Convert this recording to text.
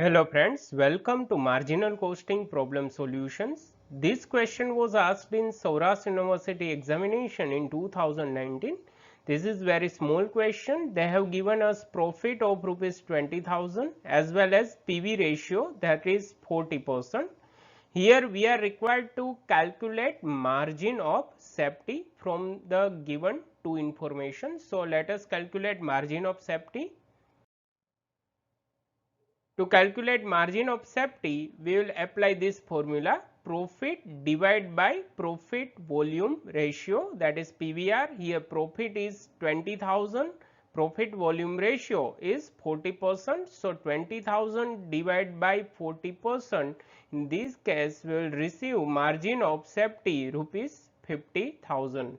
Hello friends, welcome to Marginal Costing Problem Solutions. This question was asked in Saurashtra University examination in 2019. This is very small question. They have given us profit of rupees 20,000 as well as PV ratio, that is 40%. Here we are required to calculate margin of safety from the given two information. So let us calculate margin of safety. To calculate margin of safety, we will apply this formula: profit divided by profit volume ratio, that is PVR. Here profit is 20,000, profit volume ratio is 40%. So 20,000 divided by 40%. In this case, we will receive margin of safety rupees 50,000.